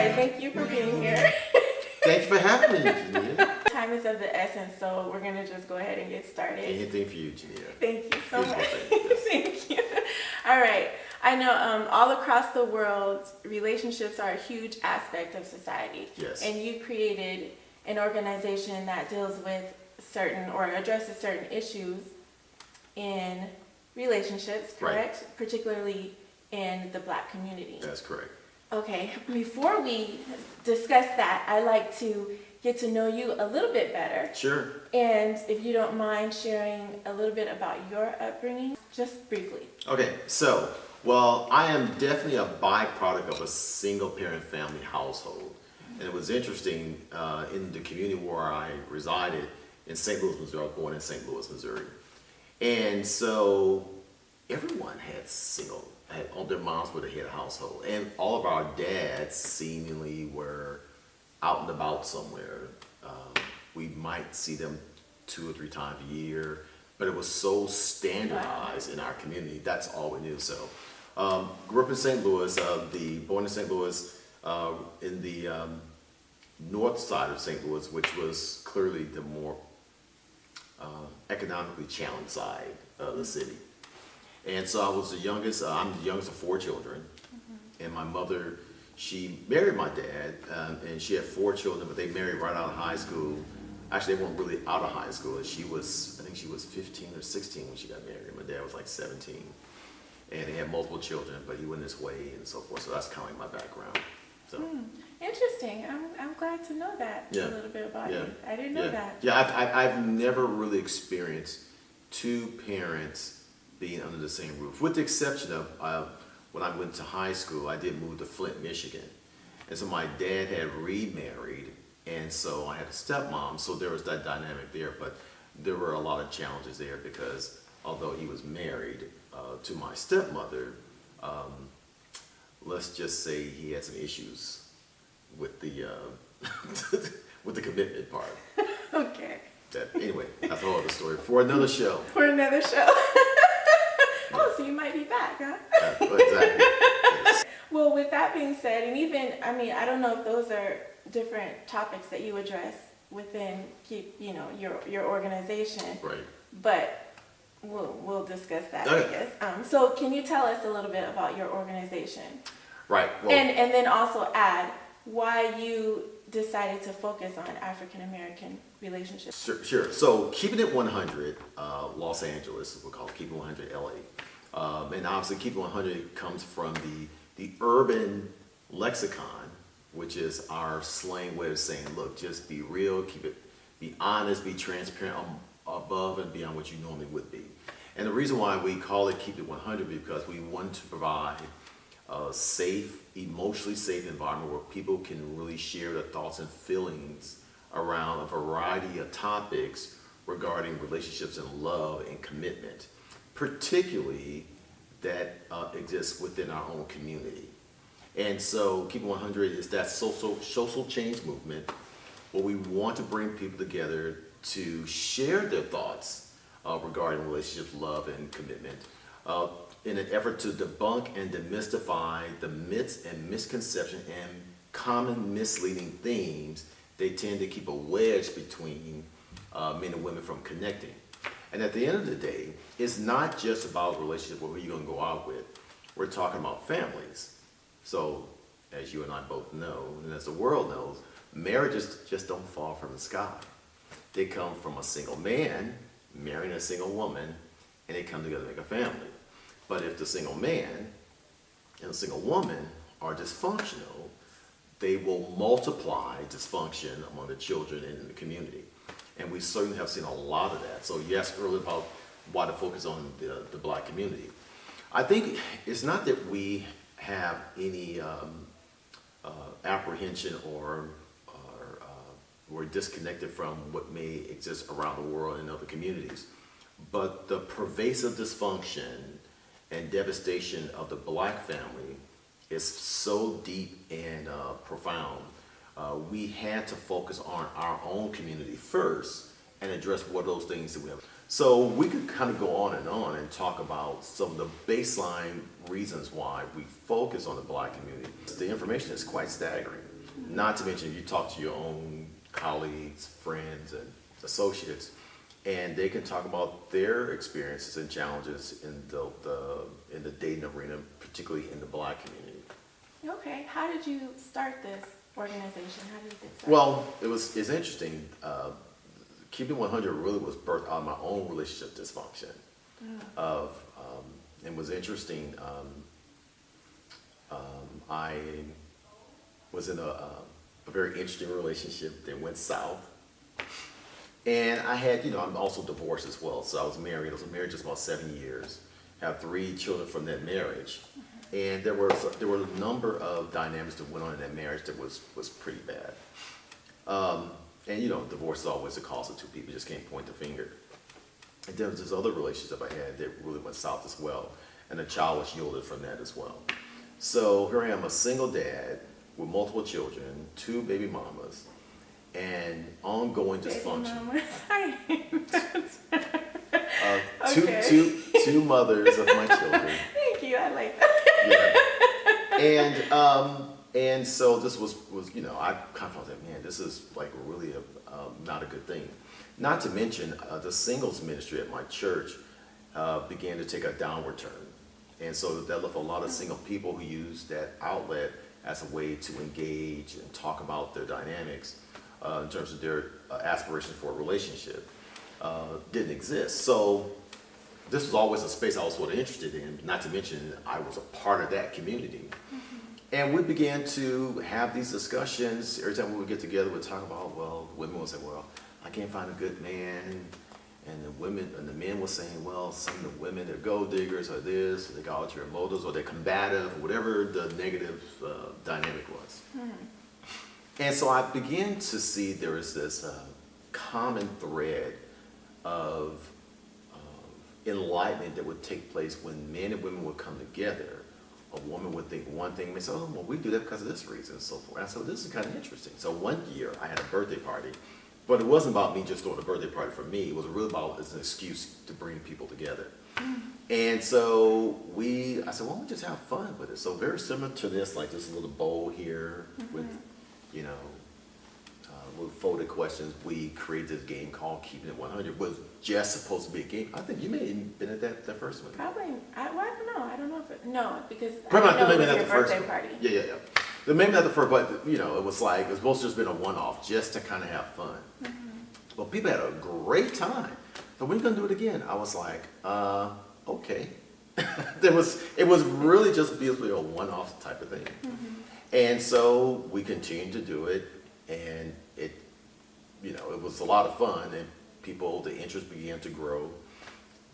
right, thank you for being here. Thanks for having me, Jeania. Time is of the essence, so we're going to just go ahead and get started. Anything for you, Jeania. Thank you so Beautiful much. thing, yes. Thank you. All right. I know all across the world, relationships are a huge aspect of society. Yes. And you created an organization that deals with certain or addresses certain issues in relationships, correct? Right. Particularly in the Black community. That's correct. Okay, before we discuss that, I'd like to get to know you a little bit better. Sure. And if you don't mind sharing a little bit about your upbringing, just briefly. Okay, so, well, I am definitely a byproduct of a single-parent family household. And it was interesting, in the community where I resided in St. Louis, Missouri. I was born in St. Louis, Missouri. And so everyone had all their moms were the head of household. And all of our dads seemingly were out and about somewhere. We might see them 2 or 3 times a year, but it was so standardized in our community. That's all we knew. So, grew up in St. Louis, born in St. Louis, in the north side of St. Louis, which was clearly the more economically challenged side of the city. And so I was the youngest. I'm the youngest of 4 children, and my mother, she married my dad, and she had 4 children, but they married right out of high school. Actually, they weren't really out of high school. I think she was 15 or 16 when she got married. My dad was like 17, and they had multiple children, but he went his way and so forth. So that's kind of like my background. So. Interesting. I'm glad to know that a little bit about you. I didn't know that. Yeah, I've never really experienced 2 parents being under the same roof, with the exception of when I went to high school. I did move to Flint, Michigan, and so my dad had remarried, and so I had a stepmom, so there was that dynamic there, but there were a lot of challenges there because although he was married to my stepmother, let's just say he had some issues with the with the commitment part. Okay. Anyway, that's a whole other story for another show. For another show. Oh, so you might be back, huh? Exactly. Yes. Well, with that being said, and even, I don't know if those are different topics that you address within your organization. Right. But we'll discuss that, Okay. I guess. So can you tell us a little bit about your organization? Right. Well, And then also add why you decided to focus on African American relationships. Sure. So keeping it 100, Los Angeles, we'll call it keeping 100 LA. And obviously keeping 100 comes from the urban lexicon, which is our slang way of saying, look, just be real, be honest, be transparent, above and beyond what you normally would be. And the reason why we call it keep it 100 because we want to provide a safe, emotionally safe environment where people can really share their thoughts and feelings around a variety of topics regarding relationships and love and commitment, particularly that exists within our own community. And so Keep It 100 is that social change movement where we want to bring people together to share their thoughts regarding relationships, love, and commitment in an effort to debunk and demystify the myths and misconceptions and common misleading themes they tend to keep a wedge between men and women from connecting. And at the end of the day, it's not just about relationships with who you're going to go out with. We're talking about families. So, as you and I both know, and as the world knows, marriages just don't fall from the sky. They come from a single man marrying a single woman, and they come together to make a family. But if the single man and the single woman are dysfunctional, they will multiply dysfunction among the children and in the community. And we certainly have seen a lot of that. So you asked earlier about why to focus on the Black community. I think it's not that we have any apprehension or we're disconnected from what may exist around the world in other communities, but the pervasive dysfunction and devastation of the Black family is so deep and profound. We had to focus on our own community first and address what those things that we have. So we could kind of go on and talk about some of the baseline reasons why we focus on the Black community. The information is quite staggering. Not to mention, you talk to your own colleagues, friends, and associates, and they can talk about their experiences and challenges in the dating arena, particularly in the Black community. Okay, how did you start this organization? How did it get started? Well, it's interesting. Keeping 100 really was birthed out of my own relationship dysfunction. It was interesting. I was in a very interesting relationship that went south. And I had, I'm also divorced as well. So I was married just about 7 years. Have 3 children from that marriage. And there were a number of dynamics that went on in that marriage that was pretty bad. And divorce is always the cause of 2 people. You just can't point the finger. And there was this other relationship I had that really went south as well. And a child was yielded from that as well. So here I am, a single dad with multiple children, 2 baby mamas, and ongoing dysfunction. Okay. Two mothers of my children. Thank you, I like that. Yeah. And so this was I kind of felt that, man, this is like really not a good thing. Not to mention the singles ministry at my church began to take a downward turn. And so that left a lot of single people who used that outlet as a way to engage and talk about their dynamics in terms of their aspirations for a relationship didn't exist. So this was always a space I was sort of interested in, not to mention I was a part of that community. And we began to have these discussions. Every time we would get together, we'd talk about, women would say, I can't find a good man. And the men were saying, some of the women, they're gold diggers or this, or they got ulterior motives, or they're combative, or whatever the negative dynamic was. And so I began to see there was this common thread of enlightenment that would take place when men and women would come together. A woman would think one thing, and say, we do that because of this reason, and so forth. And so this is kind of interesting. So one year I had a birthday party. But it wasn't about me just throwing a birthday party for me. It was really about as an excuse to bring people together. And so I said, we just have fun with it. So very similar to this, like this little bowl here with, with folded questions. We created this game called Keeping It 100. It was just supposed to be a game. I think you may have been at that first one. Probably. I don't know. I don't know if because probably I didn't know it was not your the first birthday one. party. Yeah. Maybe not the first, but it was like, it was supposed to just been a one-off just to kind of have fun. Well, people had a great time. So when are you going to do it again? I was like, okay. It was really just basically a one-off type of thing. And so we continued to do it, and it was a lot of fun, and the interest began to grow.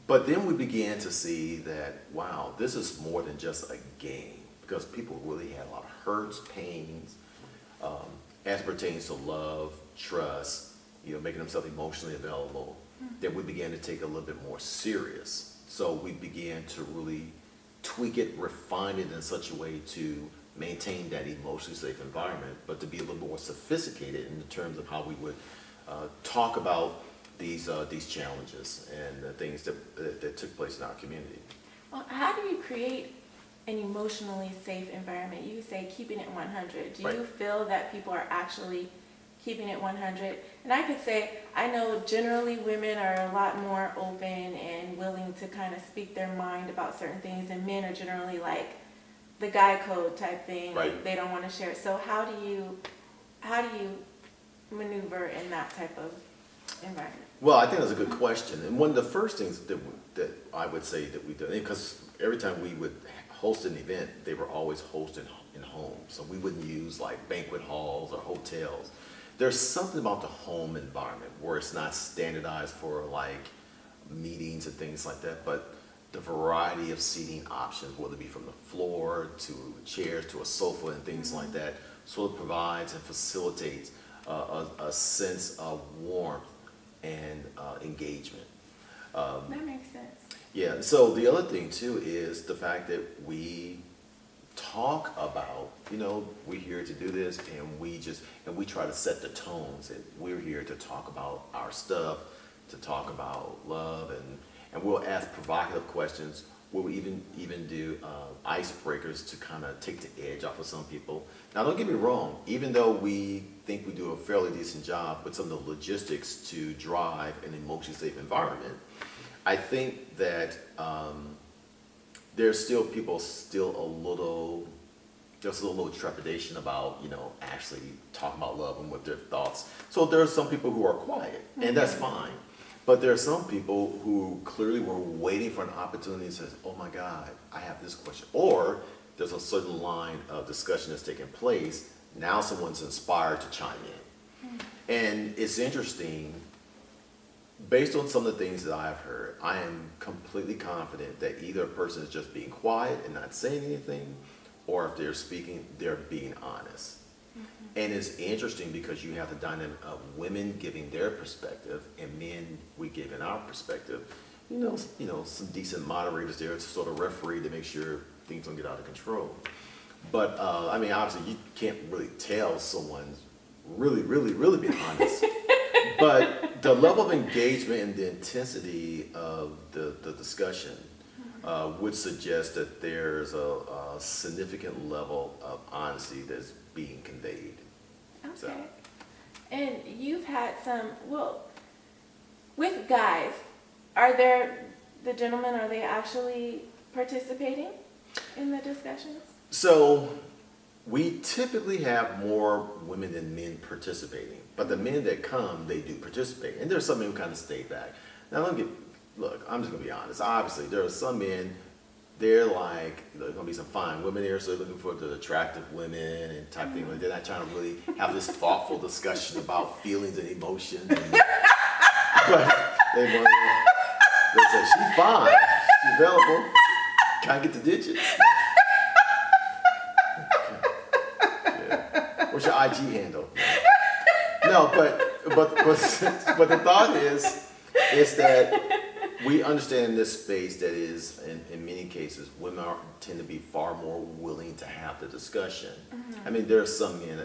But then we began to see that, wow, this is more than just a game, because people really had a lot of hurts, pains, as pertains to love, trust, making themselves emotionally available, that we began to take a little bit more serious. So we began to really tweak it, refine it in such a way to maintain that emotionally safe environment, but to be a little more sophisticated in terms of how we would talk about these challenges and the things that took place in our community. Well, how do you create an emotionally safe environment? You say keeping it 100. Do you feel that people are actually keeping it 100? And I could say, I know generally women are a lot more open and willing to kind of speak their mind about certain things, and men are generally like the guy code type thing. Right. They don't want to share it. So how do you maneuver in that type of environment? Well, I think that's a good question. And one of the first things that I would say that we did, because every time we would host an event, they were always hosted in homes. So we wouldn't use like banquet halls or hotels. There's something about the home environment where it's not standardized for like meetings and things like that, but the variety of seating options, whether it be from the floor to chairs to a sofa and things like that, sort of provides and facilitates a sense of warmth and engagement. That makes sense. Yeah, so the other thing too is the fact that we talk about, we're here to do this, and we try to set the tones, and we're here to talk about our stuff, to talk about love and we'll ask provocative questions. We'll even do icebreakers to kind of take the edge off of some people. Now, don't get me wrong. Even though we think we do a fairly decent job with some of the logistics to drive an emotionally safe environment, I think that there's still people there's a little trepidation about, actually talking about love and what their thoughts. So there are some people who are quiet, and that's fine. But there are some people who clearly were waiting for an opportunity and says, oh my God, I have this question. Or there's a certain line of discussion that's taking place. Now someone's inspired to chime in. And it's interesting, based on some of the things that I've heard, I am completely confident that either a person is just being quiet and not saying anything, or if they're speaking, they're being honest. And it's interesting because you have the dynamic of women giving their perspective and men, we giving our perspective. Some decent moderators there to sort of referee to make sure things don't get out of control. But obviously you can't really tell someone's really being honest. But the level of engagement and the intensity of the discussion would suggest that there's a significant level of honesty that's being conveyed. Okay. So. And you've had with guys, the gentlemen, are they actually participating in the discussions? So we typically have more women than men participating, but the men that come, they do participate. And there's some men who kind of stay back. Now look, I'm just gonna be honest. Obviously, there are some men, there's gonna be some fine women there, so they're looking for the attractive women and type thing. Like they're not trying to really have this thoughtful discussion about feelings and emotions. But they say, she's fine, she's available, can't get the digits. Yeah. What's your IG handle? No, but the thought is that we understand in this space that is, in many cases, women tend to be far more willing to have the discussion. I mean, there are some men,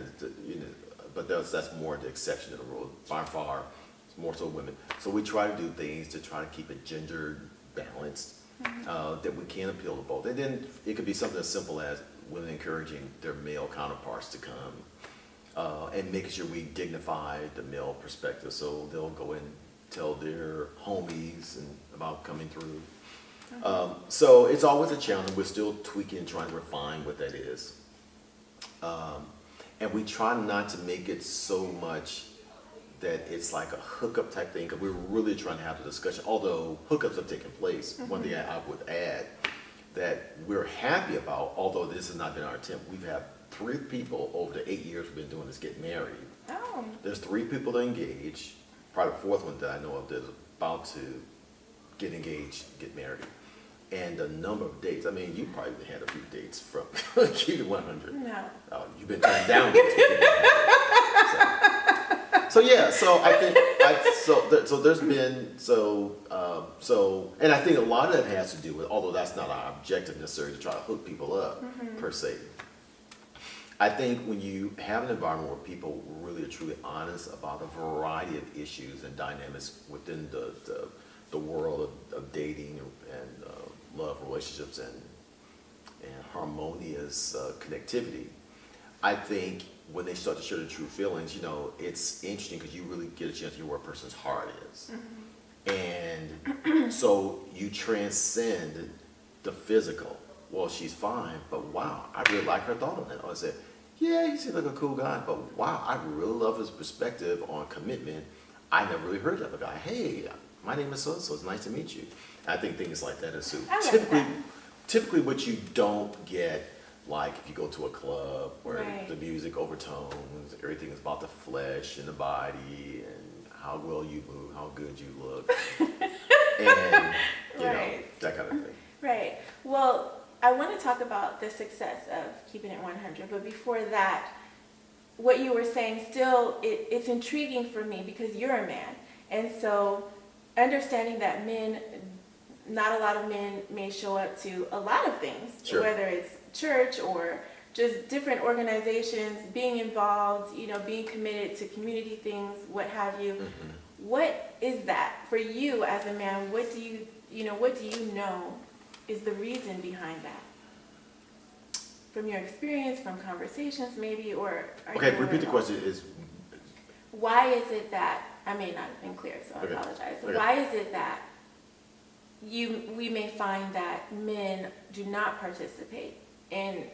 but that's more the exception to the rule. By far, it's more so women. So we try to do things to try to keep it gender balanced, that we can appeal to both. And then it could be something as simple as women encouraging their male counterparts to come, and making sure we dignify the male perspective. So they'll go and tell their homies about coming through. So it's always a challenge. We're still tweaking and trying to refine what that is. And we try not to make it so much that it's like a hookup type thing, because we're really trying to have the discussion, although hookups have taken place. One thing I would add that we're happy about, although this has not been our attempt, we've had 3 people over the 8 years we've been doing this get married. Oh. There's 3 people that engaged. Probably the 4th one that I know of that's about to get engaged, get married. And the number of dates, you probably had a few dates from Keep It 100. No. You've been turned down. So I think, so there's been, and I think a lot of that has to do with, although that's not our objective necessarily to try to hook people up per se. I think when you have an environment where people really are truly honest about a variety of issues and dynamics within the world of dating and love relationships and harmonious connectivity, I think when they start to share their true feelings, it's interesting because you really get a chance to hear where a person's heart is. And so you transcend the physical. Well, she's fine, but wow, I really like her thought on that. I said, yeah, he seems like a cool guy, but wow, I really love his perspective on commitment. I never really heard that of a guy. Hey, my name is so-and-so, it's nice to meet you. I think things like that are so typically what you don't get, like if you go to a club where the music overtones, everything is about the flesh and the body and how well you move, how good you look, and that kind of thing. Right. Well, I want to talk about the success of keeping it 100, but before that, what you were saying still, it's intriguing for me because you're a man. And so understanding that not a lot of men may show up to a lot of things, whether it's church or just different organizations, being involved, being committed to community things, what have you. What is that for you as a man? What do you what do you know is the reason behind that? From your experience, from conversations maybe, or are Okay, you repeat the aware? question is, Why is it that, I may not have been clear, so I Okay. apologize. Okay. Why is it that we may find that men do not participate in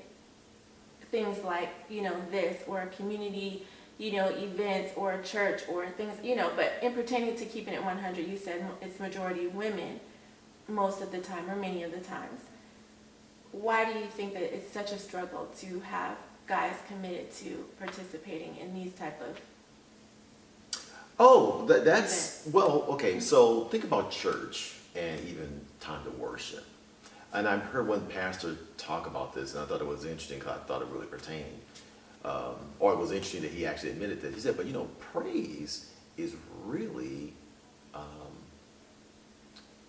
things like, this, or community, events, or church, or things, but in pertaining to keeping it 100, you said it's majority women most of the time, or many of the times. Why do you think that it's such a struggle to have guys committed to participating in these type of... that's, well, okay, so think about church and even time to worship. And I've heard one pastor talk about this, and I thought it was interesting because I thought it really pertained. Or it was interesting that he actually admitted that. He said, but praise is really,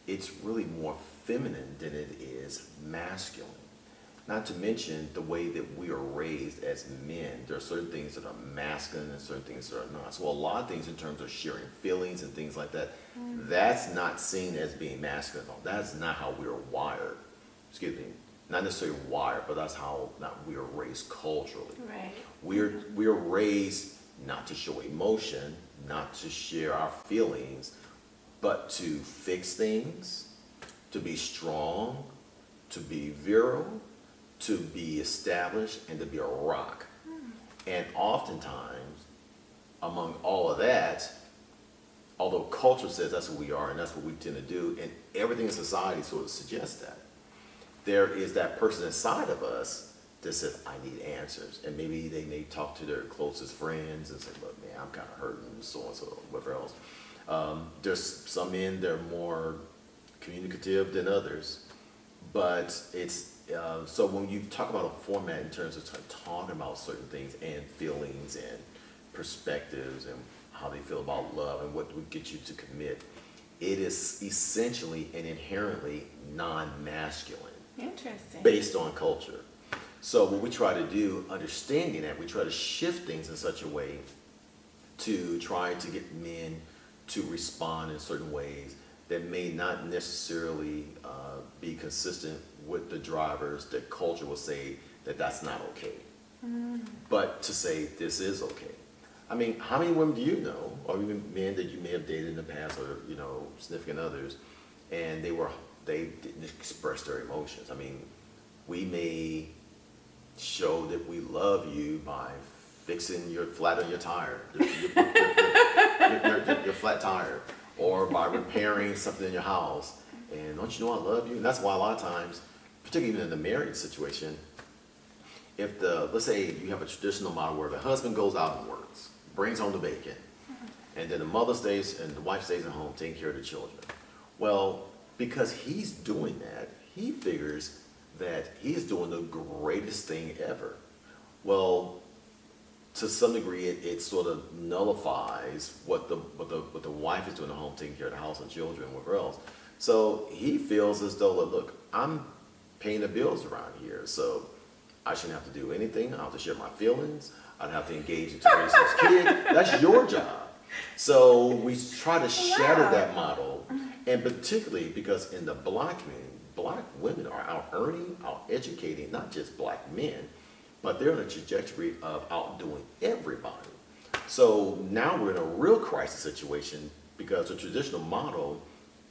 it's really more feminine than it is masculine. Not to mention the way that we are raised as men. There are certain things that are masculine and certain things that are not. So a lot of things in terms of sharing feelings and things like that, that's not seen as being masculine. That's not how we are wired. Excuse me. Not necessarily wired, but that's how we are raised culturally. Right. We are raised not to show emotion, not to share our feelings, but to fix things, to be strong, to be virile, to be established, and to be a rock. And oftentimes, among all of that, although culture says that's what we are and that's what we tend to do, and everything in society sort of suggests that, there is that person inside of us that says, I need answers. And maybe they may talk to their closest friends and say, look, man, I'm kind of hurting, so and so, whatever else. There's some men that are more communicative than others, but it's, so when you talk about a format in terms of talking about certain things and feelings and perspectives and how they feel about love and what would get you to commit, it is essentially and inherently non-masculine. Interesting. Based on culture. So what we try to do, understanding that, we try to shift things in such a way to try to get men to respond in certain ways that may not necessarily be consistent with the drivers that culture will say that that's not okay. But to say this is okay. I mean, how many women do you know, or even men that you may have dated in the past, or significant others, and they didn't express their emotions? I mean, we may show that we love you by fixing your flat on your tire, your flat tire, or by repairing something in your house. And don't you know I love you? And that's why a lot of times, particularly even in the marriage situation, if let's say you have a traditional model where the husband goes out and works, brings home the bacon, and then the mother stays and the wife stays at home taking care of the children. Well, because he's doing that, he figures that he's doing the greatest thing ever. Well, to some degree, it sort of nullifies what the wife is doing at home, taking care of the house and children and whatever else. So he feels as though, look, I'm paying the bills around here, so I shouldn't have to do anything. I don't have to share my feelings. I don't have to engage in raise this kid. That's your job. So we try to shatter that model, and particularly because in the black community, black women are out earning, out educating, not just black men, but they're on a trajectory of outdoing everybody. So now we're in a real crisis situation because the traditional model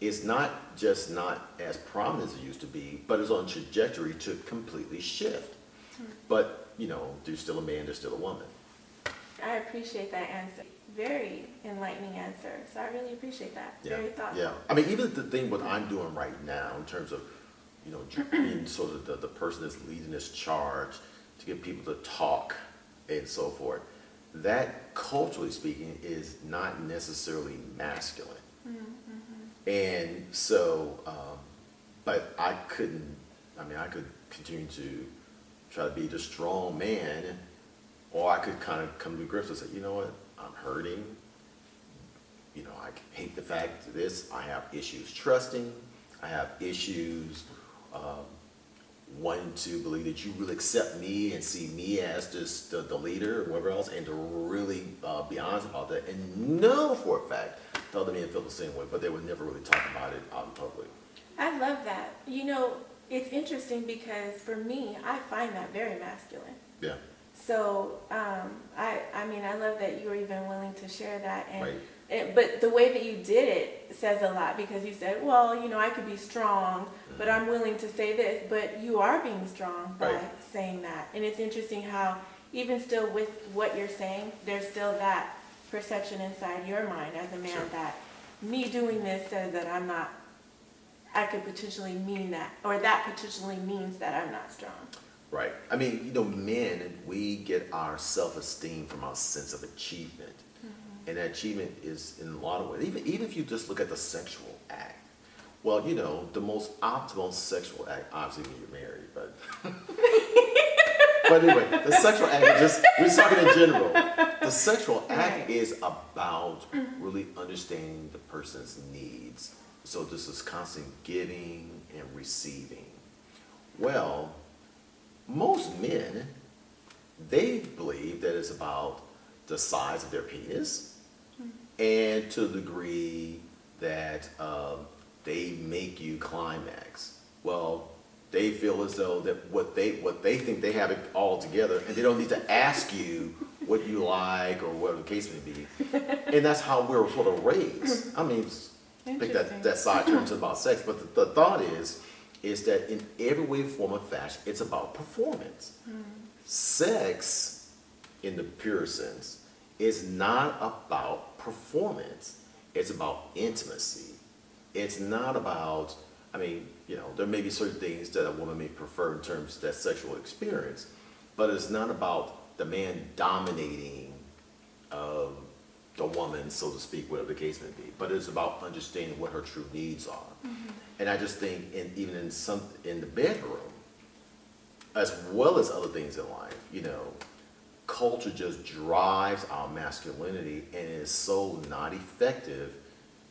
is not just not as prominent as it used to be, but is on a trajectory to completely shift. But, there's still a man, there's still a woman. I appreciate that answer. Very enlightening answer. So I really appreciate that. Yeah. Very thoughtful. Yeah. I mean, even the thing what I'm doing right now in terms of, being sort of the person that's leading this charge to get people to talk and so forth, that culturally speaking is not necessarily masculine. And so, but I could continue to try to be the strong man, or I could kind of come to grips and say, you know what, I'm hurting. I hate the fact of this. I have issues trusting. I have issues wanting to believe that you really accept me and see me as just the leader or whatever else, and to really be honest about that and know for a fact the other men feel the same way, but they would never really talk about it out in public. I love that. You know, it's interesting because for me, I find that very masculine. Yeah, So, I mean, I love that you were even willing to share that. And right. but the way that you did it says a lot, because you said, well, you know, I could be strong, but I'm willing to say this. But you are being strong by Right. saying that. And it's interesting how even still with what you're saying, there's still that perception inside your mind as a man Sure. that me doing this says that I'm not, I could potentially mean that, or that potentially means that I'm not strong. Right. I mean, you know, men, we get our self-esteem from our sense of achievement. And that achievement is in a lot of ways, even if you just look at the sexual act. Well, you know, the most optimal sexual act, obviously when you're married, but but anyway, the sexual act, we're just talking in general. The sexual act Right. is about really understanding the person's needs. So this is constant giving and receiving. Well, most men, they believe that it's about the size of their penis, and to the degree that they make you climax. Well, they feel as though that what they think they have it all together, and they don't need to ask you what you like or whatever the case may be. And that's how we're sort of raised. I mean, I think that side turns about sex, but the thought is that in every way, form, or fashion, it's about performance. Sex, in the pure sense, is not about performance. It's about intimacy. It's not about, I mean, you know, there may be certain things that a woman may prefer in terms of that sexual experience, but it's not about the man dominating the woman, so to speak, whatever the case may be. But it's about understanding what her true needs are. And I just think, even in the bedroom, as well as other things in life, you know, culture just drives our masculinity and is so not effective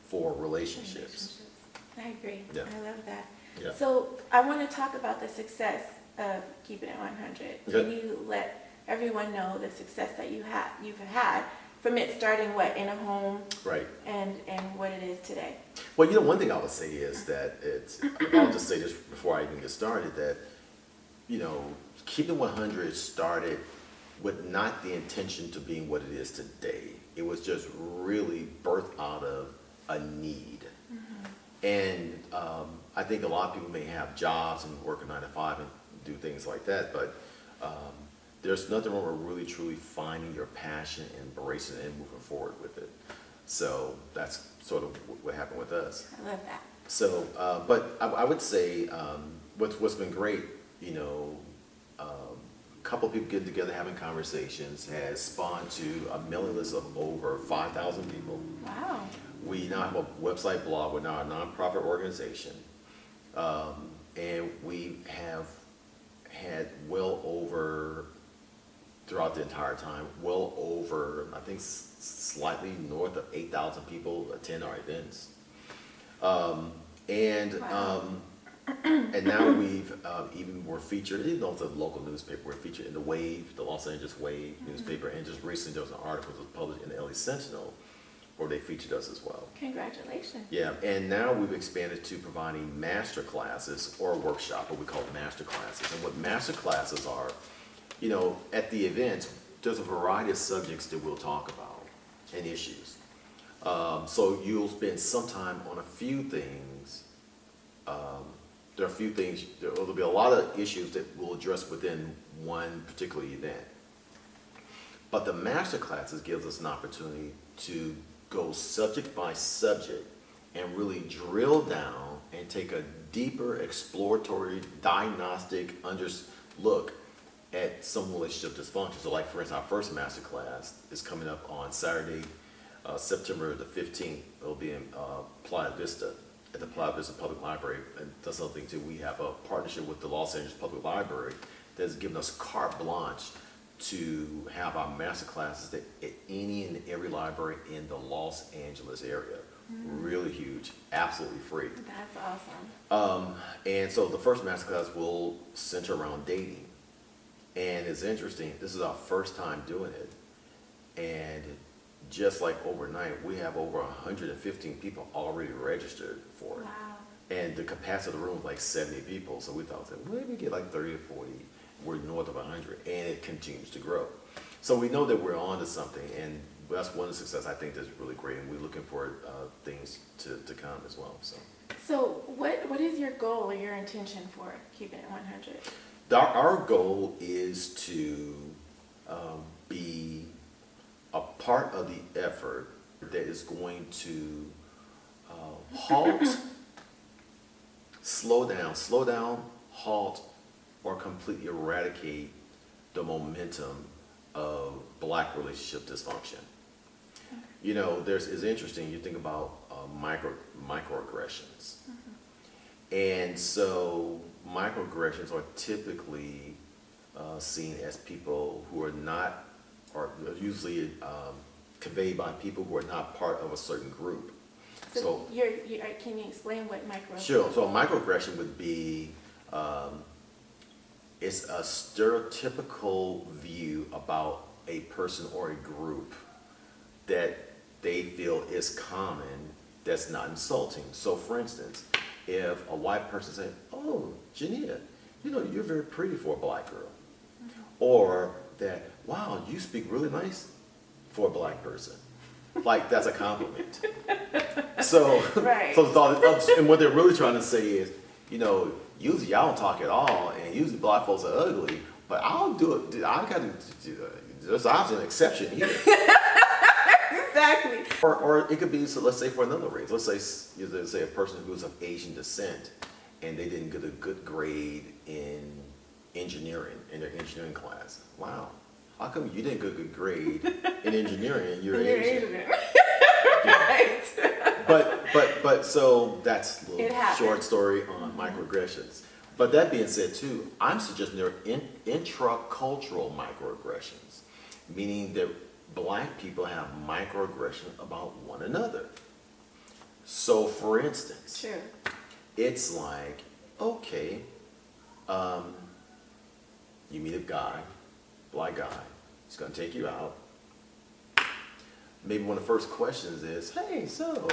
for relationships. I agree. Yeah. I love that. Yeah. So I want to talk about the success of keeping it 100. Okay. Can you let everyone know the success that you've had from it starting in a home, Right. and what it is today? Well, you know, one thing I would say is that I'll just say this before I even get started, that, you know, Keeping 100 started with not the intention to being what it is today. It was just really birthed out of a need. And I think a lot of people may have jobs and work a 9 to 5 and do things like that, but there's nothing wrong with really truly finding your passion, embracing it, and moving forward with it. So that's sort of what happened with us. I love that. So, but I would say what's been great, you know, a couple of people getting together having conversations has spawned to a mailing list of over 5,000 people. Wow. We now have a website blog. We're now a nonprofit organization. And we have had well over, throughout the entire time, well over, I think slightly north of 8,000 people attend our events. And now we're featured, even though it's a local newspaper, we're featured in the Wave, the Los Angeles Wave newspaper, and just recently there was an article that was published in the LA Sentinel where they featured us as well. Congratulations. Yeah, and now we've expanded to providing master classes or a workshop, what we call master classes. And what master classes are, you know, at the events, there's a variety of subjects that we'll talk about and issues. So you'll spend some time on a few things. There'll be a lot of issues that we'll address within one particular event. But the master classes gives us an opportunity to go subject by subject and really drill down and take a deeper exploratory diagnostic look at some relationship dysfunction. So like, for instance, our first master class is coming up on Saturday, September the 15th. It'll be in Playa Vista, at the Playa Vista Public Library. And that's another thing too, we have a partnership with the Los Angeles Public Library that's given us carte blanche to have our master classes at any and every library in the Los Angeles area. Really huge, absolutely free. That's awesome. And so the first master class will center around dating. And it's interesting, this is our first time doing it. And just like overnight, we have over 115 people already registered for it. Wow. And the capacity of the room was like 70 people. So we thought, well, maybe we get like 30 or 40. We're north of 100, and it continues to grow. So we know that we're on to something, and that's one of the success I think that's really great, and we're looking for things to come as well. So what is your goal or your intention for keeping it 100? Our goal is to be a part of the effort that is going to halt, slow down, halt, or completely eradicate the momentum of Black relationship dysfunction. You know, it's interesting, you think about microaggressions. And so microaggressions are typically seen as people who are not, or usually conveyed by people who are not part of a certain group. So can you explain what microaggression? Sure. So a microaggression would be it's a stereotypical view about a person or a group that they feel is common that's not insulting. So for instance, if a white person says, "Oh, Jeania, you know, you're very pretty for a Black girl," or that, "Wow, you speak really nice for a Black person," like that's a compliment. So, right. So the thought, and what they're really trying to say is, you know, usually y'all don't talk at all, and usually Black folks are ugly, but I'll do it. I got to. There's obviously an exception here. Exactly. Or it could be, so let's say for another race, let's say a person who's of Asian descent and they didn't get a good grade in engineering, in their engineering class. Wow, how come you didn't get a good grade in engineering and you're Asian? Right. But so that's a little It short story on microaggressions. But that being said too, I'm suggesting there are intracultural microaggressions, meaning that Black people have microaggression about one another. So for instance, True. It's like, okay, you meet a guy, Black guy, he's gonna take you out. Maybe one of the first questions is, "Hey, so,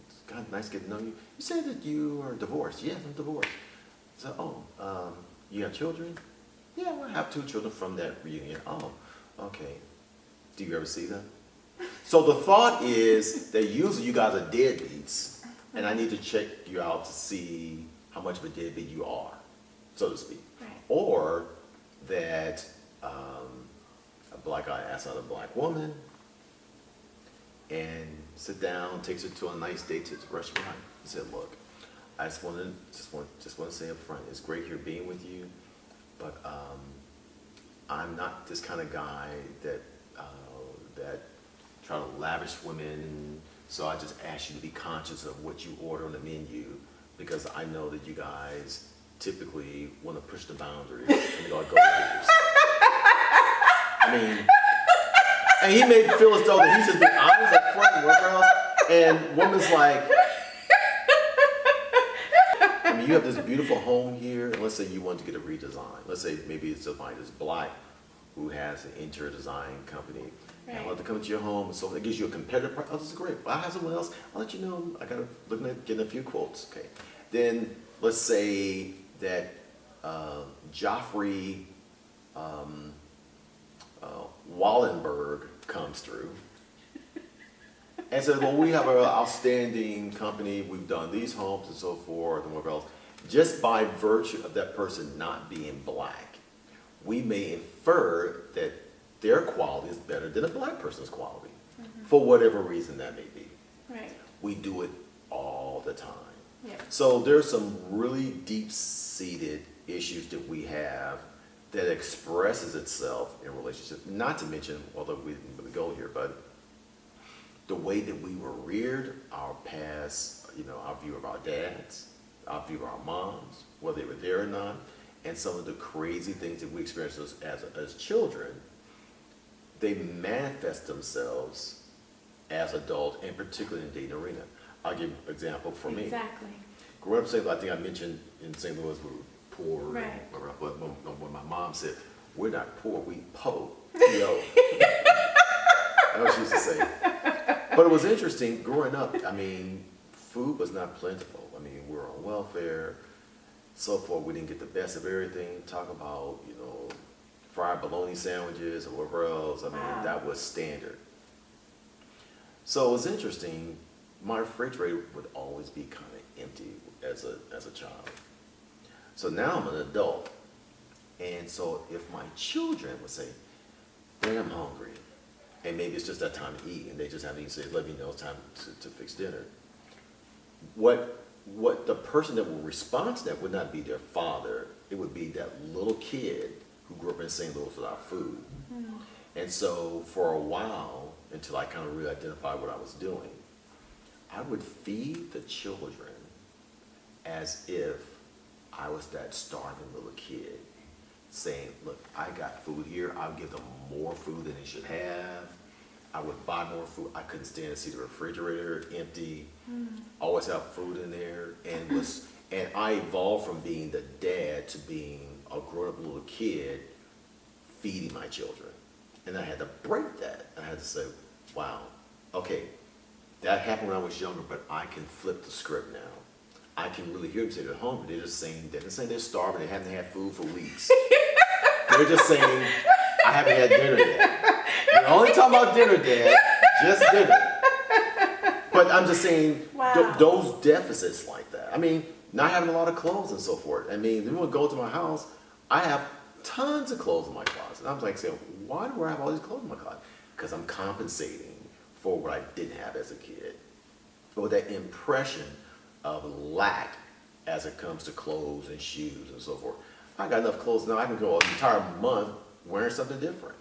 it's kind of nice getting to know you. You say that you are divorced." "Yes, I'm divorced." So, you have children?" "Yeah, well, I have 2 children from that reunion." "Oh, okay. Do you ever see them?" So the thought is that usually you guys are deadbeats, and I need to check you out to see how much of a deadbeat you are, so to speak. Right. Or that a Black guy asks out a Black woman and sit down, takes her to a nice date to the restaurant. He said, "Look, I just want to say up front, it's great here being with you, but I'm not this kind of guy that try to lavish women. So I just ask you to be conscious of what you order on the menu, because I know that you guys typically want to push the boundaries and go years." I mean, and he made it feel as though that he's just being honest up front and whatever else. And woman's like, I mean, you have this beautiful home here, and let's say you want to get a redesign. Let's say maybe it's somebody that's Black who has an interior design company. Right. And I'd love to come to your home, so it gives you a competitive price. "Oh, this is great. Well, I have someone else. I'll let you know. I got to looking at getting a few quotes." Okay. Then let's say that Joffrey Wallenberg comes through and says, "Well, we have an outstanding company. We've done these homes and so forth and whatever else." Just by virtue of that person not being Black, we may infer that their quality is better than a Black person's quality, for whatever reason that may be. Right. We do it all the time. Yeah. So there's some really deep-seated issues that we have that expresses itself in relationships. Not to mention, although we didn't really go here, but the way that we were reared, our past, our view of our dads, our view of our moms, whether they were there or not, and some of the crazy things that we experienced as children, they manifest themselves as adults, and particularly in the dating arena. I'll give an example for me. Exactly. Growing up in St. Louis, I think I mentioned in St. Louis we were poor. Right. But when my mom said, "We're not poor, we po." Yo. I know what she used to say. But it was interesting, growing up, I mean, food was not plentiful. I mean, we were on on welfare, so forth. We didn't get the best of everything. Talk about, fried bologna sandwiches or whatever else. I mean, Wow. that was standard. So it was interesting. My refrigerator would always be kind of empty as a child. So now I'm an adult. And so if my children would say, "Dad, I'm hungry," and maybe it's just that time to eat, and they just haven't eaten, say, "Let me know it's time to fix dinner." What the person that will respond to that would not be their father. It would be that little kid who grew up in St. Louis without food. And so for a while, until I kind of really identified what I was doing, I would feed the children as if I was that starving little kid, saying, "Look, I got food here. I'll give them more food than they should have." I would buy more food. I couldn't stand to see the refrigerator empty. Always have food in there, and I evolved from being the dad to being a grown-up little kid feeding my children, and I had to break that. I had to say, "Wow, okay, that happened when I was younger, but I can flip the script now. I can really hear them say they're hungry. They're just saying they're starving. They haven't had food for weeks. They're just saying, I haven't had dinner yet. You're only talking about dinner, Dad, just dinner." But I'm just saying, Wow. those deficits like that. I mean, not having a lot of clothes and so forth. I mean, when you go to my house, I have tons of clothes in my closet. I'm like saying, why do I have all these clothes in my closet? Because I'm compensating for what I didn't have as a kid. Or that impression of lack as it comes to clothes and shoes and so forth. I got enough clothes now, I can go an entire month wearing something different.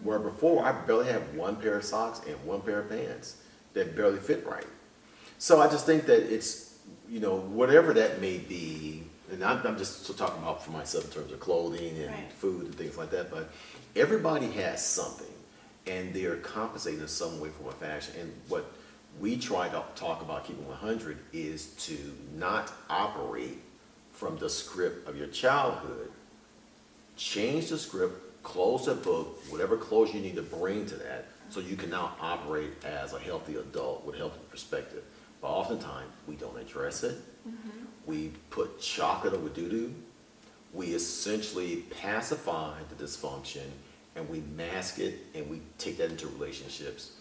Where before, I barely had one pair of socks and one pair of pants that barely fit right. So I just think that it's, whatever that may be, and I'm just talking about for myself in terms of clothing and Right. food and things like that, but everybody has something, and they're compensating in some way for a fashion. And what we try to talk about keeping 100 is to not operate from the script of your childhood. Change the script, close the book, whatever clothes you need to bring to that, so you can now operate as a healthy adult with healthy perspective. But oftentimes, we don't address it. We put chocolate over doo-doo. We essentially pacify the dysfunction, and we mask it, and we take that into relationships,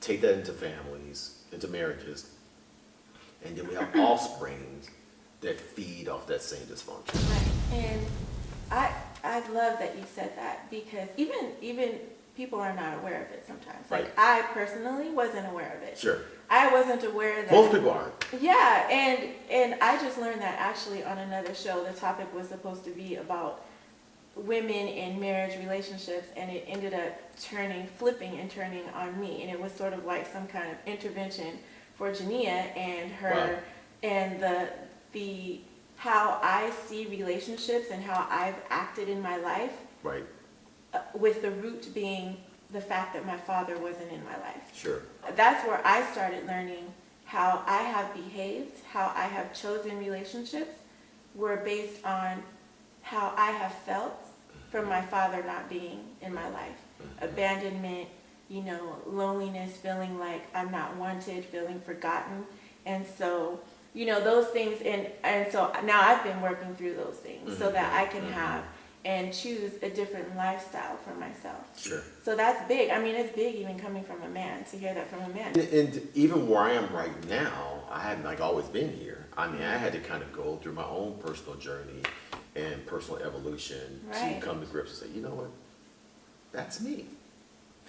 take that into families, into marriages, and then we have offspring that feed off that same dysfunction. Right. And I love that you said that, because even people are not aware of it sometimes. Like, Right. I personally wasn't aware of it. Sure. I wasn't aware that. Most people aren't. Yeah, and I just learned that actually on another show. The topic was supposed to be about women in marriage relationships, and it ended up flipping and turning on me. And it was sort of like some kind of intervention for Jeania and her, Wow. and the how I see relationships and how I've acted in my life, Right. with the root being the fact that my father wasn't in my life. Sure. That's where I started learning how I have behaved, how I have chosen relationships were based on how I have felt from my father not being in my life. Abandonment, loneliness, feeling like I'm not wanted, feeling forgotten. And so, those things, and so now I've been working through those things so that I can have and choose a different lifestyle for myself. Sure. So that's big. I mean, it's big even coming from a man, to hear that from a man. And even where I am right now, I haven't always been here. I mean, I had to kind of go through my own personal journey and personal evolution Right. to come to grips and say, you know what, that's me.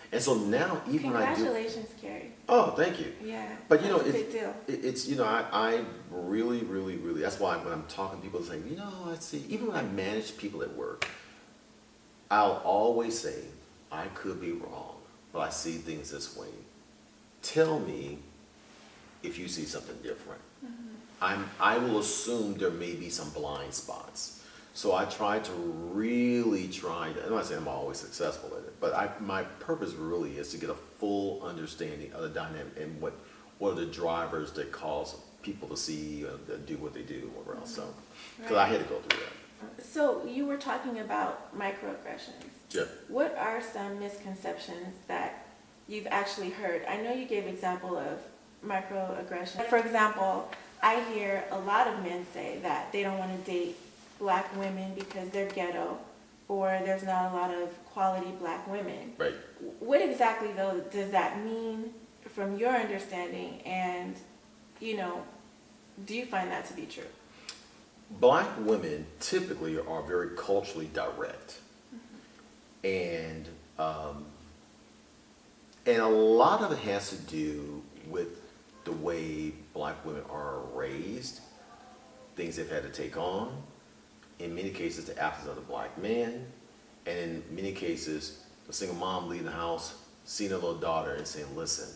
And so now, even when I do. Congratulations, Kerry. Oh, thank you. Yeah. But that's a big deal. it's I really, really, really, that's why when I'm talking to people, say, I see, even when I manage people at work, I'll always say, I could be wrong, but I see things this way. Tell me if you see something different. I will assume there may be some blind spots. So I try to I'm not saying I'm always successful at it, but my purpose really is to get a full understanding of the dynamic and what are the drivers that cause people to see and do what they do or whatever else. So, because I had to go through that. So you were talking about microaggressions. Sure. What are some misconceptions that you've actually heard? I know you gave example of microaggression. For example, I hear a lot of men say that they don't want to date black women because they're ghetto, or there's not a lot of quality black women. Right. What exactly, though, does that mean from your understanding? And, you know, do you find that to be true? Black women typically are very culturally direct. And a lot of it has to do with the way black women are raised, things they've had to take on, in many cases the absence of the black man, and in many cases the single mom leaving the house, seeing her little daughter and saying, listen,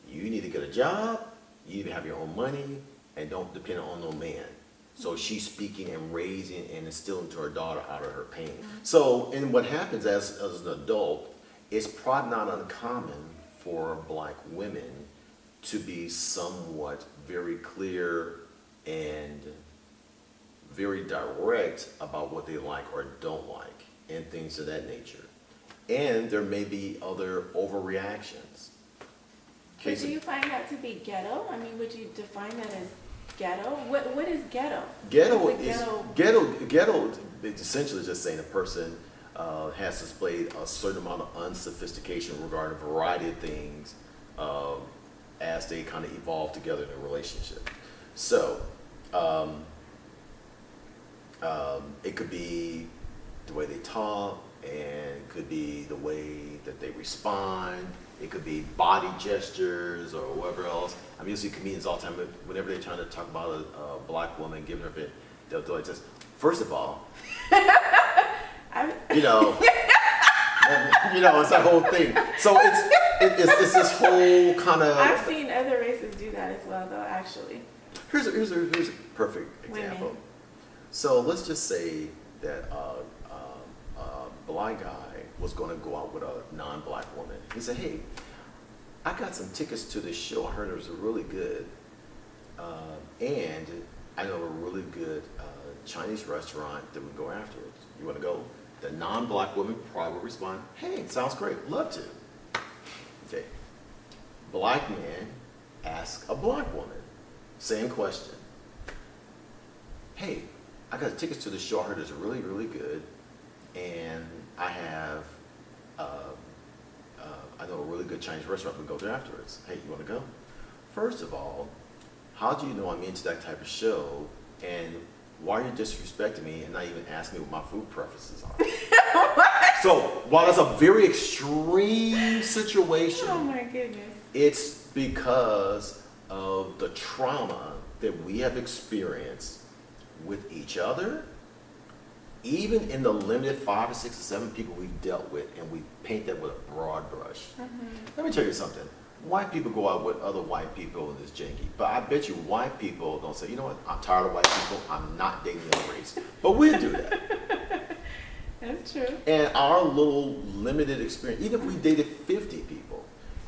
you need to get a job, you need to have your own money, and don't depend on no man. So she's speaking and raising and instilling to her daughter out of her pain. So, and what happens as an adult, it's probably not uncommon for black women to be somewhat very clear and very direct about what they like or don't like and things of that nature. And there may be other overreactions. But do you find that to be ghetto? I mean, would you define that as ghetto? What is ghetto? Ghetto What is ghetto? ghetto. It's essentially just saying a person has displayed a certain amount of unsophistication regarding a variety of things as they kind of evolve together in a relationship. So it could be the way they talk, and it could be the way that they respond. It could be body gestures or whatever else. I mean, you see comedians all the time, whenever they're trying to talk about a black woman, giving her a bit, they'll do like this. First of all, you know, it's that whole thing. So it's this whole kind of. I've seen other races do that as well, though, actually. Here's a perfect example. Women. So let's just say that a black guy was going to go out with a non-black woman. He said, hey, I got some tickets to this show. I heard it was really good. And I know a really good Chinese restaurant that we can go afterwards. You want to go? The non-black woman probably would respond, hey, sounds great. Love to. Okay. Black man asks a black woman, same question. Hey, I got tickets to the show. I heard it's really, really good. And I have, I know a really good Chinese restaurant we can go there afterwards. Hey, you want to go? First of all, how do you know I'm into that type of show? And why are you disrespecting me and not even asking me what my food preferences are? So while it's a very extreme situation, Oh my goodness. it's because of the trauma that we have experienced with each other, even in the limited 5 or 6 or 7 people we've dealt with, and we paint that with a broad brush. Let me tell you something. White people go out with other white people in this janky, but I bet you white people don't say, you know what, I'm tired of white people, I'm not dating the other race. But we do that. That's true. And our little limited experience, even if we dated 50 people,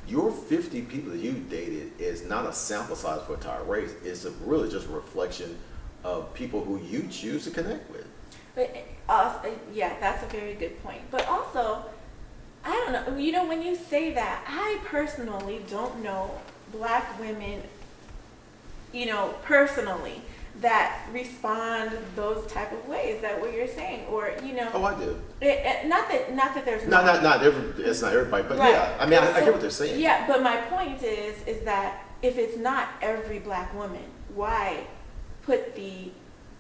your 50 people that you dated is not a sample size for an entire race. It's really just a reflection of people who you choose to connect with. But yeah, that's a very good point. But also, I don't know, you know, when you say that, I personally don't know black women, you know, personally, that respond those type of ways. Is that what you're saying? Or, you know. Oh, I do. Not that there's It's not everybody, but right. yeah, I mean, I get what they're saying. Yeah, but my point is that if it's not every black woman, why put the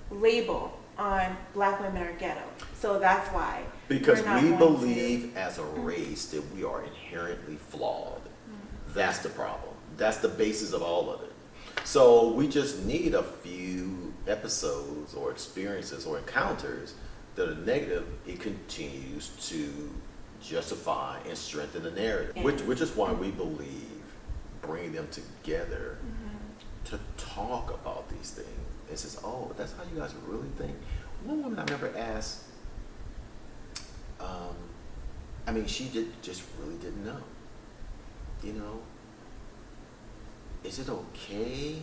label on black women are ghetto? So that's why. Because we're not we going believe as a race that we are inherently flawed. That's the problem. That's the basis of all of it. So we just need a few episodes or experiences or encounters that are negative. It continues to justify and strengthen the narrative, which is why we believe bringing them together to talk about these things. It says, oh, that's how you guys really think. One woman I remember asked, I mean, she just really didn't know. You know, is it okay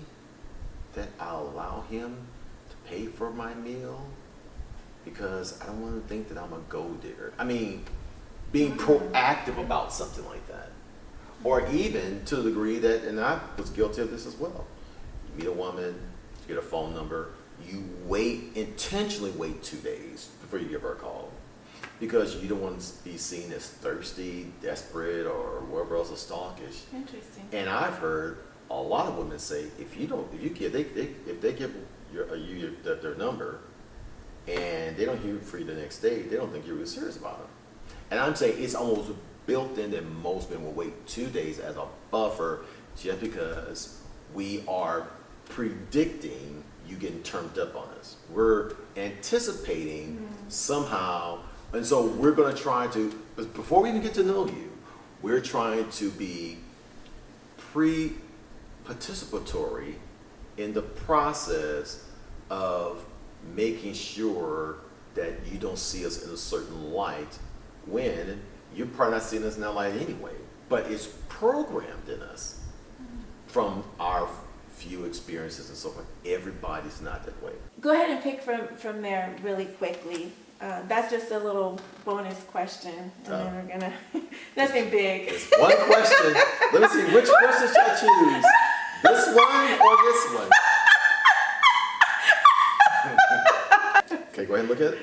that I allow him to pay for my meal? Because I don't want to think that I'm a gold digger. I mean, being proactive about something like that. Or even to the degree that, and I was guilty of this as well, You meet a woman, you get a phone number, you intentionally wait 2 days before you give her a call. Because you don't want to be seen as thirsty, desperate, or whatever else is stalkish. Interesting. And I've heard a lot of women say, if they give you their number, and they don't hear from you the next day, they don't think you're really serious about them. And I'm saying it's almost built in that most men will wait 2 days as a buffer, just because we are predicting you getting turned up on us. We're anticipating somehow, and so we're going to try to, before we even get to know you, we're trying to be participatory in the process of making sure that you don't see us in a certain light when you're probably not seeing us in that light anyway. But it's programmed in us from our few experiences and so forth. Everybody's not that way. Go ahead and pick from there really quickly. That's just a little bonus question, and then we're gonna nothing big. It's one question. Let me see, which question should I choose? This one or this one? Okay, go ahead and look at it.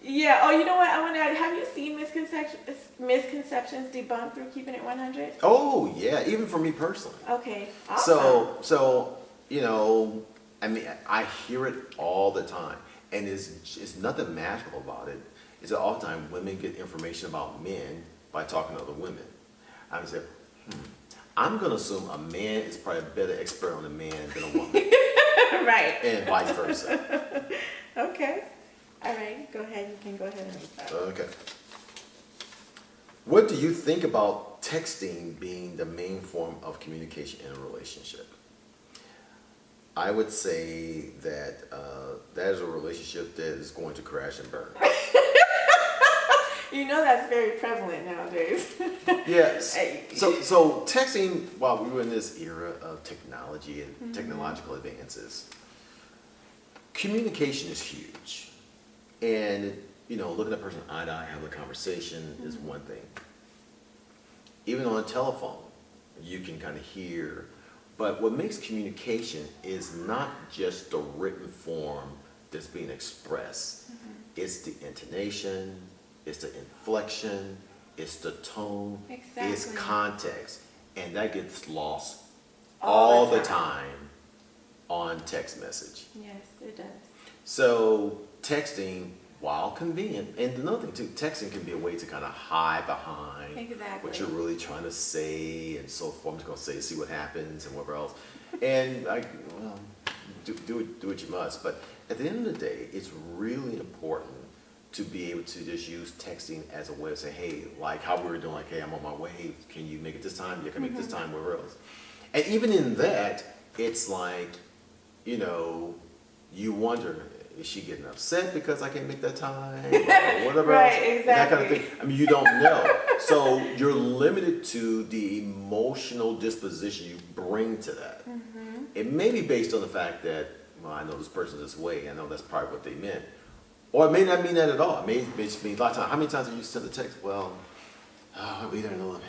Yeah. Oh, you know what? I want to add. Have you seen misconceptions debunked through keeping it 100? Oh yeah, even for me personally. Okay. Awesome. So you know, I mean, I hear it all the time, and it's nothing magical about it. It's that all the time women get information about men by talking to other women. I would say, I'm gonna assume a man is probably a better expert on a man than a woman. Right. And vice versa. Okay. All right. Go ahead. You can go ahead and read that. Okay. What do you think about texting being the main form of communication in a relationship? I would say that that is a relationship that is going to crash and burn. You know that's very prevalent nowadays. Yes. So texting, while we were in this era of technology and technological advances, communication is huge. And, you know, looking at a person eye to eye, having a conversation is one thing. Even on a telephone, you can kind of hear. But what makes communication is not just the written form that's being expressed. It's the intonation, it's the inflection, it's the tone, it's context. And that gets lost all the time on text message. Yes, it does. So texting, while convenient, and another thing too, texting can be a way to kind of hide behind what you're really trying to say and so forth. I'm just going to say, see what happens and whatever else. And do what you must. But at the end of the day, it's really important to be able to just use texting as a way to say, hey, like how we were doing, like, hey, I'm on my way. Can you make it this time? You can make it this time, whatever else. And even in that, it's like, you know, you wonder, is she getting upset because I can't make that time? Or whatever Right, else? exactly. That kind of thing. I mean, you don't know. So you're limited to the emotional disposition you bring to that. It may be based on the fact that, well, I know this person's this way. I know that's probably what they meant. Or it may not mean that at all. It may just mean a lot of times. How many times have you sent a text? Well, I'll be there in a little bit.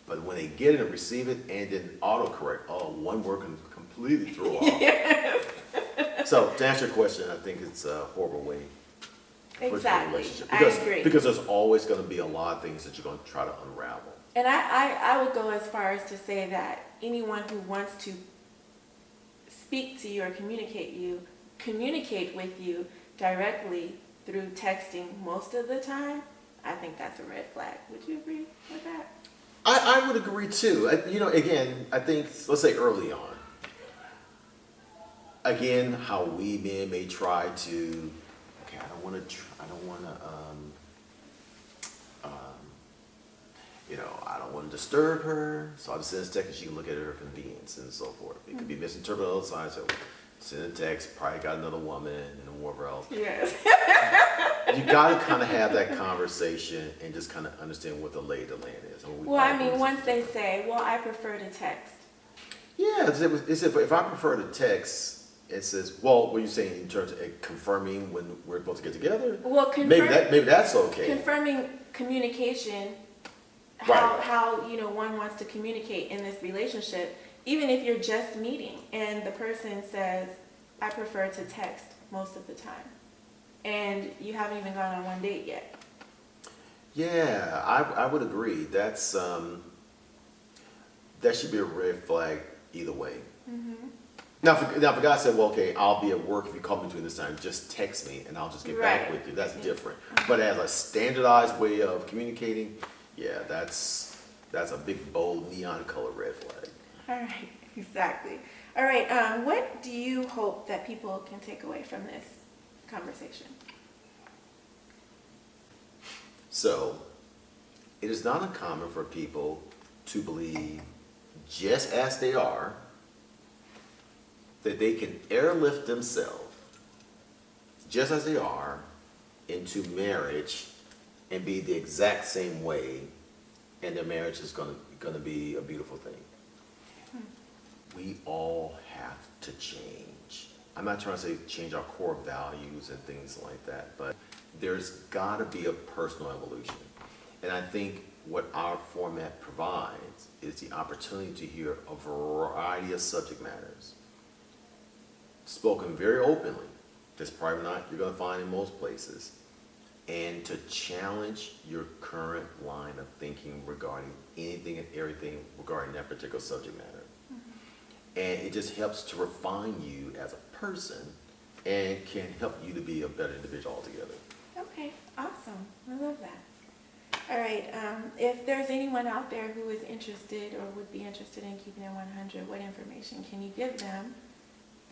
But when they get it and receive it and then autocorrect, one word can completely throw off. Yes. So to answer your question, I think it's a horrible way for a relationship. I agree. Because there's always going to be a lot of things that you're going to try to unravel. And I would go as far as to say that anyone who wants to speak to you or communicate with you directly through texting most of the time, I think that's a red flag. Would you agree with that? I would agree too. You know, again, I think, let's say early on, again, how we men may try to, okay, I don't want to, you know, I don't want to disturb her, so I'll just send a text and she can look at her convenience and so forth. It could be misinterpreted on the other side, so send a text, probably got another woman and whatever else. Yes. You got to kind of have that conversation and just kind of understand what the lay of the land is. Well, I mean, once they say, well, I prefer to text. Yeah, if I prefer to text, it says, well, what are you saying in terms of confirming when we're supposed to get together? Well, maybe that's okay. Confirming communication, how you know one wants to communicate in this relationship. even if you're just meeting and the person says, I prefer to text most of the time, and you haven't even gone on one date yet. Yeah, I would agree. That should be a red flag either way. Now, for God said, well, okay, I'll be at work if you call me between this time. Just text me and I'll just get back with you. That's different. But as a standardized way of communicating, yeah, that's a big, bold, neon color red flag. All right, exactly. All right, what do you hope that people can take away from this conversation? So, it is not uncommon for people to believe, just as they are, that they can airlift themselves, just as they are, into marriage and be the exact same way, and their marriage is going to be a beautiful thing. We all have to change. I'm not trying to say change our core values and things like that, but there's got to be a personal evolution. And I think what our format provides is the opportunity to hear a variety of subject matters spoken very openly. That's probably not you're going to find in most places. And to challenge your current line of thinking regarding anything and everything regarding that particular subject matter. And it just helps to refine you as a person and can help you to be a better individual altogether. Okay, awesome. I love that. All right, if there's anyone out there who is interested or would be interested in keeping it 100, what information can you give them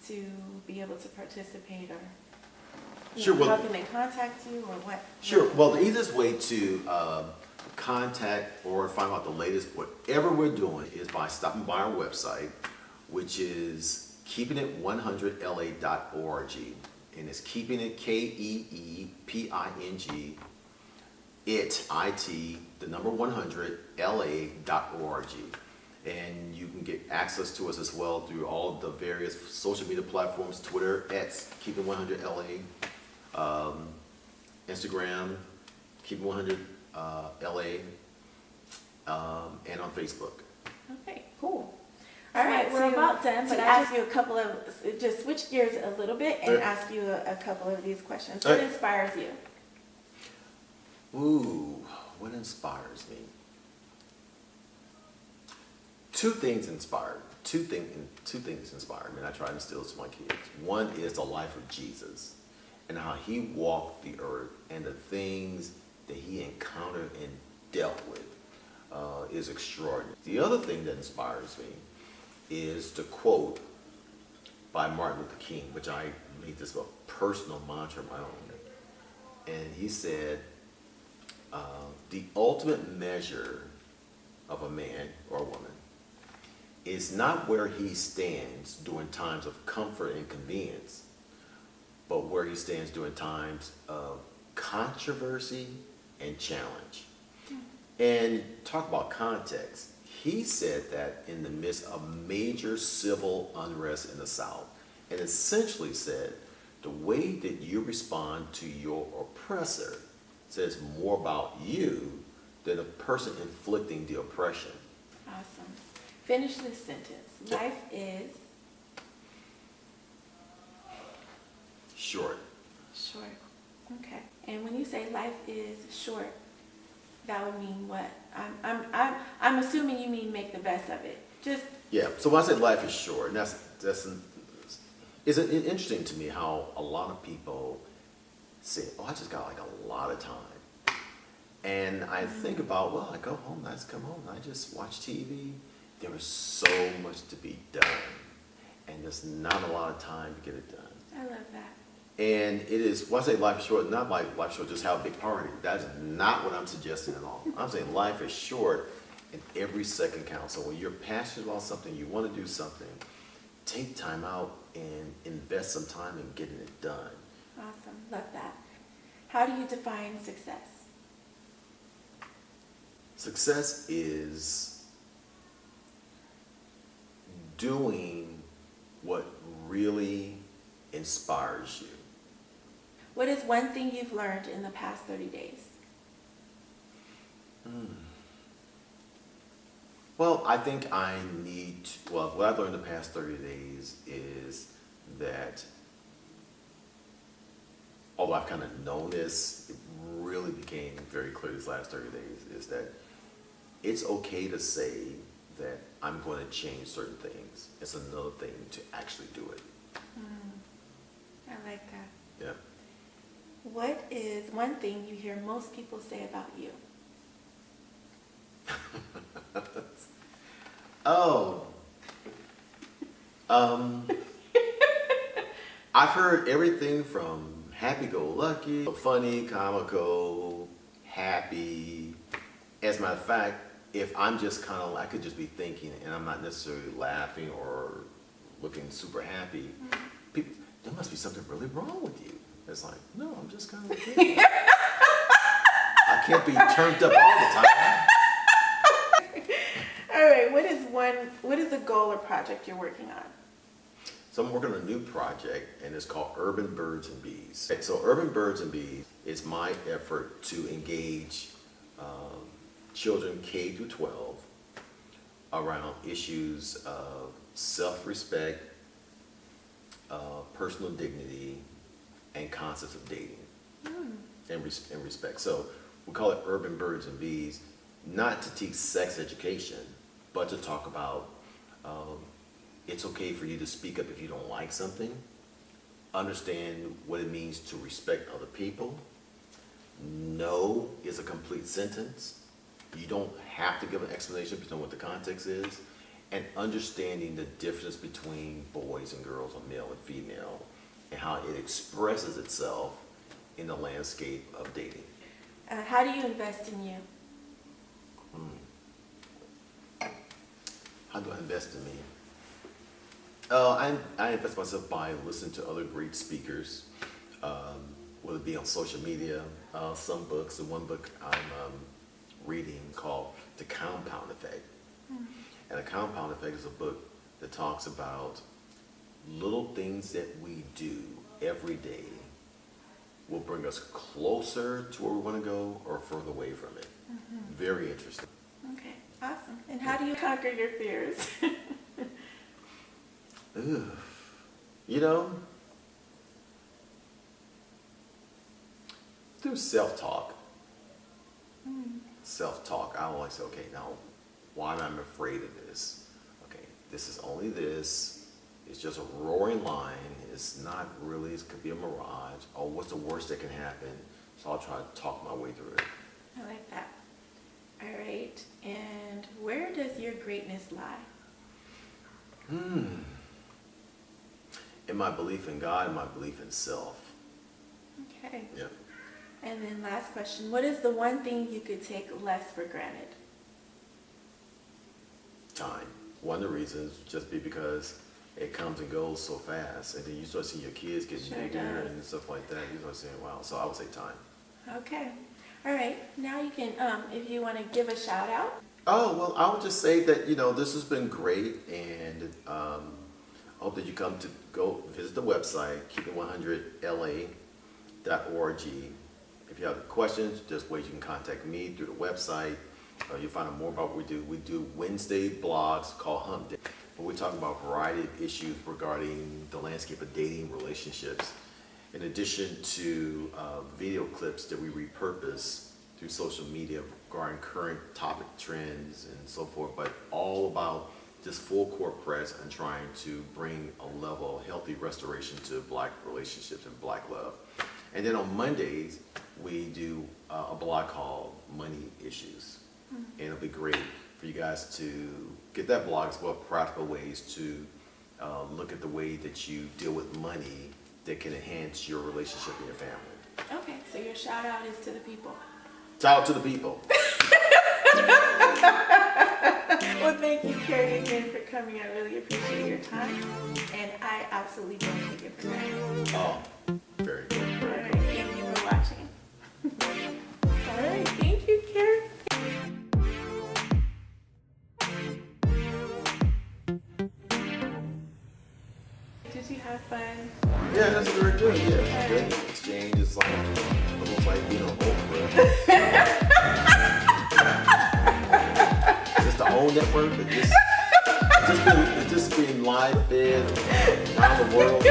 to be able to participate, or Sure, well, how can they contact you, or what? Sure. Well, the easiest way to contact or find out the latest, whatever we're doing, is by stopping by our website, which is keepingit100la.org. And it's keeping it, KEEPING, it, the number 100, LA.org. And you can get access to us as well through all of the various social media platforms, Twitter, at keeping100LA, Instagram, keeping100 LA, and on Facebook. Okay, cool. All right, we're about done, but ask you a couple of, just switch gears a little bit and ask you a couple of these questions. What inspires you? Ooh, what inspires me? Two things inspire me, and I try to instill this in my kids. One is the life of Jesus and how he walked the earth and the things that he encountered and dealt with is extraordinary. The other thing that inspires me is the quote by Martin Luther King, which I made this a personal mantra of my own. And he said, the ultimate measure of a man or a woman is not where he stands during times of comfort and convenience, but where he stands during times of controversy and challenge. And talk about context. He said that in the midst of major civil unrest in the South, and essentially said the way that you respond to your oppressor says more about you than the person inflicting the oppression. Awesome. Finish this sentence. Life is short. Short. Okay. And when you say life is short, that would mean what? I'm assuming you mean make the best of it. Just yeah. So when I say life is short, and it's interesting to me how a lot of people say, "Oh, I just got like a lot of time," and I think about, well, I go home, I just come home, I just watch TV. There is so much to be done, and there's not a lot of time to get it done. I love that. And it is, when I say life is short, not like life is short, just have a big party. That's not what I'm suggesting at all. I'm saying life is short and every second counts. So when you're passionate about something, you want to do something, take time out and invest some time in getting it done. Awesome. Love that. How do you define success? Success is doing what really inspires you. What is one thing you've learned in the past 30 days? Well, I think I need to, well, what I've learned the past 30 days is that, although I've kind of known this, it really became very clear these last 30 days, is that it's okay to say that I'm going to change certain things. It's another thing to actually do it. I like that. Yeah. What is one thing you hear most people say about you? Oh. I've heard everything from happy-go-lucky, funny, comical, happy. As a matter of fact, if I'm just kind of, I could just be thinking and I'm not necessarily laughing or looking super happy, people, there must be something really wrong with you. It's like, no, I'm just kind of thinking. I can't be turned up all the time. All right, what is a goal or project you're working on? So I'm working on a new project, and it's called Urban Birds and Bees. So Urban Birds and Bees is my effort to engage children K through 12 around issues of self-respect, personal dignity, and concepts of dating and respect. So we call it Urban Birds and Bees, not to teach sex education, but to talk about it's okay for you to speak up if you don't like something, understand what it means to respect other people. No is a complete sentence. You don't have to give an explanation based on what the context is, and understanding the difference between boys and girls, or male and female, and how it expresses itself in the landscape of dating. How do you invest in you? How do I invest in me? I invest myself by listening to other great speakers, whether it be on social media, some books. The one book I'm reading called The Compound Effect. And The Compound Effect is a book that talks about little things that we do every day will bring us closer to where we want to go or further away from it. Very interesting. Okay, awesome. And how do you conquer your fears? You know, through self-talk. Self-talk. I always say, okay, now, why am I afraid of this? Okay, this is only this. It's just a roaring lion. It's not really, it could be a mirage. Oh, what's the worst that can happen? So I'll try to talk my way through it. I like that. All right, and where does your greatness lie? In my belief in God and my belief in self. Okay. Yeah. And then last question, what is the one thing you could take less for granted? Time. One of the reasons just be because it comes and goes so fast, and then you start seeing your kids getting Sure bigger does. and stuff like that. You start saying, wow. So I would say time. Okay. All right, now you can, if you want to give a shout out. Oh, well, I would just say that, you know, this has been great, and I hope that you come to go visit the website, keepit100la.org. If you have questions, just wait. You can contact me through the website. You'll find out more about what we do. We do Wednesday blogs called Hump Day, where we talk about a variety of issues regarding the landscape of dating relationships, in addition to video clips that we repurpose through social media regarding current topic trends and so forth, but all about just full court press and trying to bring a level of healthy restoration to Black relationships and Black love. And then on Mondays, we do a blog called Money Issues. And it'll be great for you guys to get that blog as well, practical ways to look at the way that you deal with money that can enhance your relationship and your family. Okay, so your shout out is to the people. Shout out to the people. Well, thank you, Kerry, again for coming. I really appreciate your time, and I absolutely don't take it for granted. Oh, very good. All right, thank you for watching. All right, thank you, Kerry. Did you have fun? Yeah, that's very good. Yeah, good exchange. It's like almost like being on Oprah. Just to own that network? It's just being live fed around the world?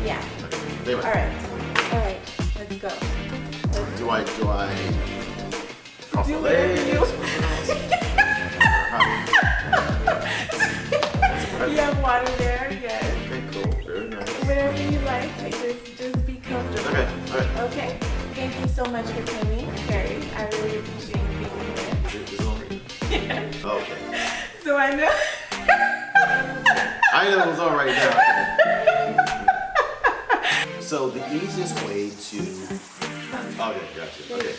Yeah. Anyway. All right, let's go. Do I cross Do my whatever legs? you- You have water there, yes. Okay, cool. Very nice. Whatever you like just be comfortable. Okay, all right. Okay. Thank you so much for coming, Kerry. I really appreciate you being here. Is it on me? Yes. Okay. So I know. I know it was on right now. So the easiest way to, okay, gotcha. Okay.